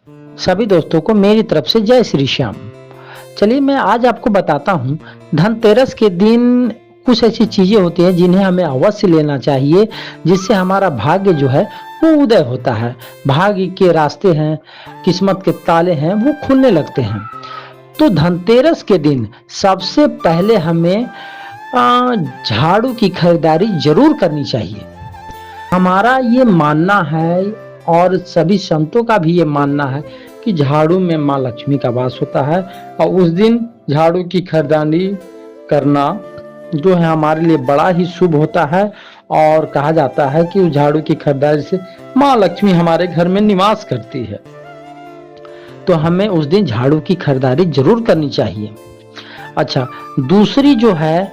सभी दोस्तों को मेरी तरफ से जय श्री श्याम। चलिए मैं आज आपको बताता हूँ धनतेरस के दिन कुछ ऐसी चीजें होती हैं जिन्हें हमें अवश्य लेना चाहिए, जिससे हमारा भाग्य जो है वो उदय होता है। भाग्य के रास्ते हैं, किस्मत के ताले हैं, वो खुलने लगते हैं। तो धनतेरस के दिन सबसे पहले हमें झाड़ू की खरीदारी जरूर करनी चाहिए। हमारा ये मानना है और सभी संतों का भी ये मानना है कि झाड़ू में माँ लक्ष्मी का वास होता है और उस दिन झाड़ू की खरीदारी करना जो है हमारे लिए बड़ा ही शुभ होता है। और कहा जाता है कि उस झाड़ू की खरीदारी से माँ लक्ष्मी हमारे घर में निवास करती है। तो हमें उस दिन झाड़ू की खरीदारी जरूर करनी चाहिए। अच्छा, दूसरी जो है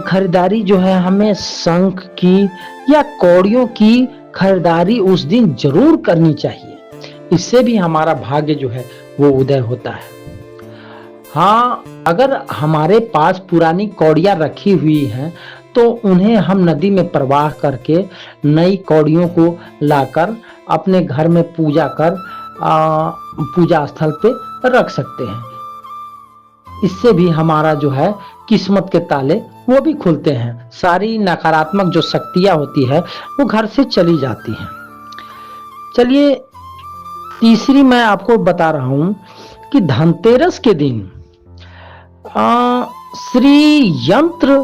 खरीदारी जो है हमें शंख की या कौड़ियों की खरीदारी उस दिन जरूर करनी चाहिए। इससे भी हमारा भाग्य जो है वो उदय होता है। हाँ, अगर हमारे पास पुरानी कौड़ियां रखी हुई हैं तो उन्हें हम नदी में प्रवाह करके नई कौड़ियों को लाकर अपने घर में पूजा कर पूजा स्थल पे रख सकते हैं। इससे भी हमारा जो है किस्मत के ताले वो भी खुलते हैं। सारी नकारात्मक जो शक्तियां होती है वो घर से चली जाती हैं। चलिए तीसरी मैं आपको बता रहा हूं कि धनतेरस के दिन श्री यंत्र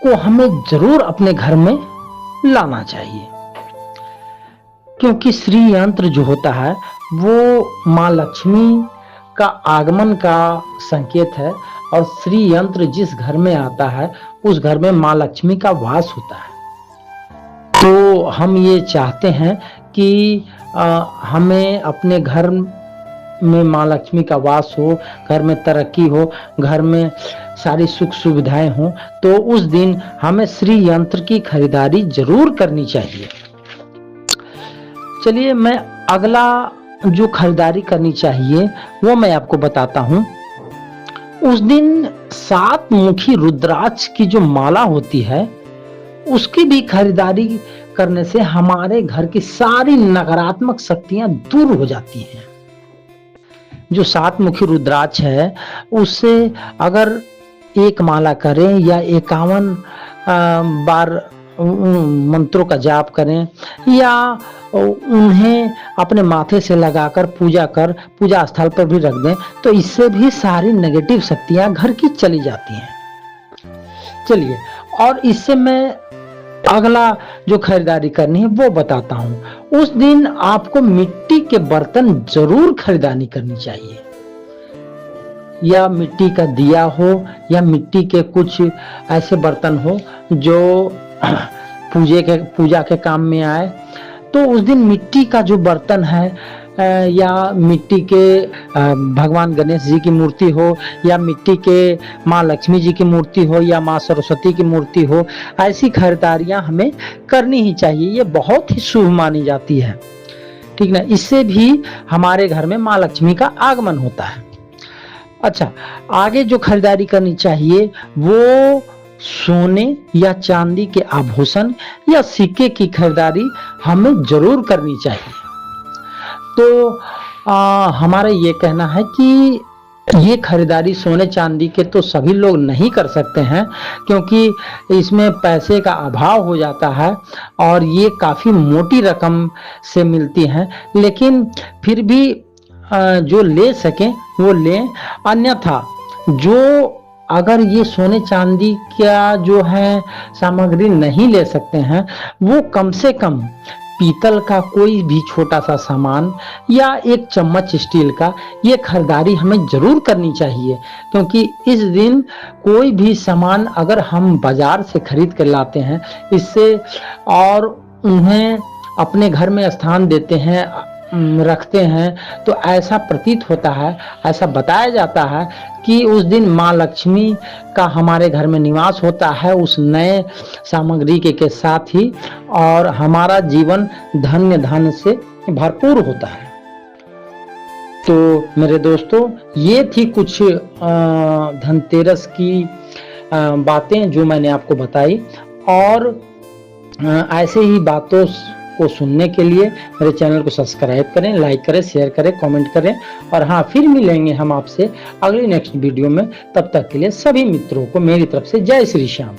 को हमें जरूर अपने घर में लाना चाहिए, क्योंकि श्री यंत्र जो होता है वो माँ लक्ष्मी का आगमन का संकेत है और श्री यंत्र जिस घर में आता है उस घर में माँ लक्ष्मी का वास होता है। तो हम ये चाहते हैं कि हमें अपने घर में माँ लक्ष्मी का वास हो, घर में तरक्की हो, घर में सारी सुख सुविधाएं हो, तो उस दिन हमें श्री यंत्र की खरीदारी जरूर करनी चाहिए। चलिए मैं अगला जो खरीदारी करनी चाहिए वो मैं आपको बताता हूं। उस दिन 7 मुखी रुद्राक्ष की जो माला होती है उसकी भी खरीदारी करने से हमारे घर की सारी नकारात्मक शक्तियां दूर हो जाती हैं। जो 7 मुखी रुद्राक्ष है उससे अगर एक माला करें या 51 बार मंत्रों का जाप करें या उन्हें अपने माथे से लगाकर पूजा स्थल पर भी रख दें तो इससे भी सारी नेगेटिव शक्तियां घर की चली जाती हैं। चलिए, और इससे मैं अगला जो खरीदारी करनी है वो बताता हूं। उस दिन आपको मिट्टी के बर्तन जरूर खरीदारी करनी चाहिए, या मिट्टी का दिया हो या मिट्टी के कुछ ऐसे बर्तन हो जो पूजा के काम में आए। तो उस दिन मिट्टी का जो बर्तन है या मिट्टी के भगवान गणेश जी की मूर्ति हो या मिट्टी के माँ लक्ष्मी जी की मूर्ति हो या माँ सरस्वती की मूर्ति हो, ऐसी खरीदारियां हमें करनी ही चाहिए। ये बहुत ही शुभ मानी जाती है, ठीक ना। इससे भी हमारे घर में माँ लक्ष्मी का आगमन होता है। अच्छा, आगे जो खरीदारी करनी चाहिए वो सोने या चांदी के आभूषण या सिक्के की खरीदारी हमें जरूर करनी चाहिए। तो हमारा ये कहना है कि ये खरीदारी सोने चांदी के तो सभी लोग नहीं कर सकते हैं, क्योंकि इसमें पैसे का अभाव हो जाता है और ये काफी मोटी रकम से मिलती हैं। लेकिन फिर भी जो ले सकें वो लें, अन्यथा जो अगर ये सोने चांदी का जो है सामग्री नहीं ले सकते हैं वो कम से कम पीतल का कोई भी छोटा सा सामान या एक चम्मच स्टील का ये खरीदारी हमें जरूर करनी चाहिए। क्योंकि इस दिन कोई भी सामान अगर हम बाजार से खरीद कर लाते हैं इससे और उन्हें अपने घर में स्थान देते हैं, रखते हैं, तो ऐसा प्रतीत होता है, ऐसा बताया जाता है कि उस दिन माँ लक्ष्मी का हमारे घर में निवास होता है उस नए सामग्री के साथ ही, और हमारा जीवन धन्य धन से भरपूर होता है। तो मेरे दोस्तों, ये थी कुछ धनतेरस की बातें जो मैंने आपको बताई, और ऐसे ही बातों को सुनने के लिए मेरे चैनल को सब्सक्राइब करें, लाइक करें, शेयर करें, कमेंट करें। और हाँ, फिर मिलेंगे हम आपसे अगली नेक्स्ट वीडियो में। तब तक के लिए सभी मित्रों को मेरी तरफ से जय श्री श्याम।